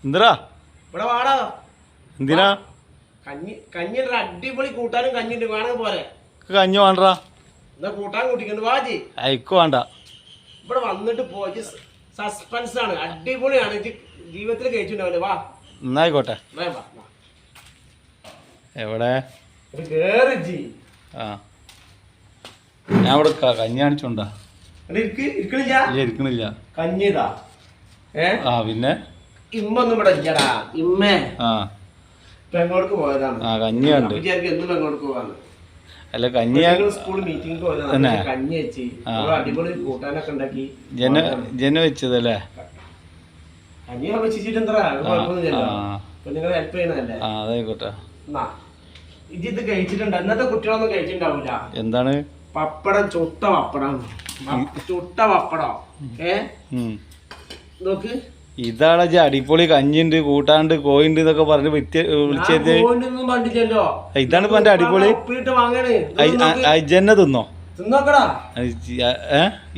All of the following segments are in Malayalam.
എന്തരാ ഇവിടെ വാടാ. എന്തിനാ കഞ്ഞി അടിപൊളി കൂട്ടാനും കഞ്ഞിണ്ട് വേണമെങ്കിൽ പോരെ. കഞ്ഞി വേണ്ടടാ. എന്നാ കൂട്ടാൻ കൂട്ടിക്കണ്ട് വാജി. അയക്ക് വേണ്ട. ഇവിടെ വന്നിട്ട് പോയി സസ്പെൻസ് ആണ്, അടിപൊളിയാണ്. ജീവിതത്തിൽ കഴിച്ചിട്ടുണ്ടാവില്ലേ. വാ എന്നായിക്കോട്ടെ. എവിടെ ആ ഞാൻ ഇവിടെ കഞ്ഞി കാണിച്ചോണ്ടാ ഇരിക്കണില്ല. കഞ്ഞിതാ ആ പിന്നെ ഇമ്മൊന്നും ഇവിടെ ഇല്ലടാ. ഇമ്മേ ആ പെങ്ങോടക്ക് പോയതാണ്. ആ കഞ്ഞി കണ്ട് എന്നും പെങ്ങോടക്ക് പോവാണ്. അല്ല കഞ്ഞി സ്കൂൾ മീറ്റിംഗ് പോയതാണ്. കഞ്ഞി വെച്ച് അടിപൊളി കൂട്ടാനൊക്കെ ഉണ്ടാക്കി ജന വെച്ചതല്ലേ. കഞ്ഞി വെച്ചിട്ട് എന്താ കുഴപ്പമൊന്നുമില്ലല്ലോ. നിങ്ങൾ ഹെൽപ്പ് ചെയ്യണതല്ലേ. ആ അതായിക്കോട്ടെ. ഇത് കഴിച്ചിട്ടുണ്ട്. ഇന്നത്തെ കുട്ടികളൊന്നും കഴിച്ചിട്ടുണ്ടാവില്ല. എന്താണ് പപ്പടം? ചുട്ട പപ്പടം. ചുട്ട പപ്പടം. നോക്ക്, ഇതാണ് അടിപൊളി കഞ്ഞിണ്ട് കൂട്ടാണ്ട് കോയിണ്ട് എന്നൊക്കെ പറഞ്ഞ് വിളിച്ചത്. ഇതാണ് ഇപ്പൊ എന്റെ അടിപൊളി. ജന്ന തിന്നോ?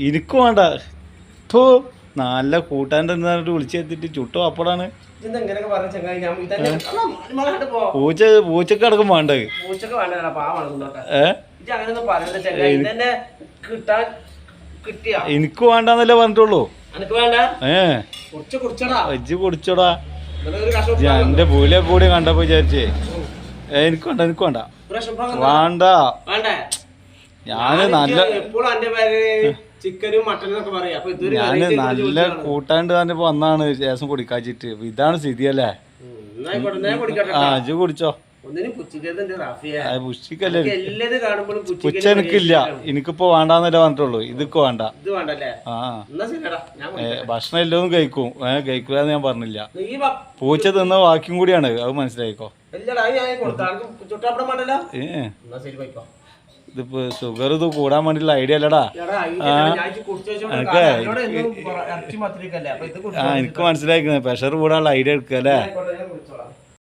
എനിക്കും വേണ്ട. നല്ല കൂട്ടാണ്ട് വിളിച്ചെത്തിട്ട് ചുട്ട പപ്പടാണ്. പൂച്ചക്ക് അടക്കം വേണ്ട. എനിക്ക് വേണ്ടെന്നല്ലേ പറഞ്ഞിട്ടുള്ളൂ. കുടിച്ചോടാ. എന്റെ പൂലെ കൂടി കണ്ടപ്പോ വിചാരിച്ചേ എനിക്ക് വേണ്ട. എനിക്ക് വേണ്ട വേണ്ട. ഞാന് നല്ല ചിക്കനും മട്ടനും ഒക്കെ പറയാ. ഞാന് നല്ല കൂട്ടാണ്ട് പറഞ്ഞപ്പോ വന്നാണ് ശേഷം കുടിക്കാച്ചിട്ട്. ഇതാണ് സ്ഥിതി അല്ലേ. ആ ഇജ്ജ് കുടിച്ചോ. പുച്ച എനിക്കില്ല. എനിക്കിപ്പോ വേണ്ടാന്നല്ലേ പറഞ്ഞിട്ടുള്ളൂ. ഇതൊക്കെ വേണ്ട. ആ ഭക്ഷണം എല്ലാം കഴിക്കും. കഴിക്കൂലെന്ന് ഞാൻ പറഞ്ഞില്ല. പൂച്ച തിന്ന ബാക്കിയും കൂടിയാണ്. അത് മനസ്സിലായിക്കോ. ഇതിപ്പോ ഷുഗർ ഇത് കൂടാൻ വേണ്ടിയുള്ള ഐഡിയ അല്ലടാ. എനിക്ക് മനസ്സിലാക്കുന്നത് പ്രഷർ കൂടാനുള്ള ഐഡിയ എടുക്കല്ലേ.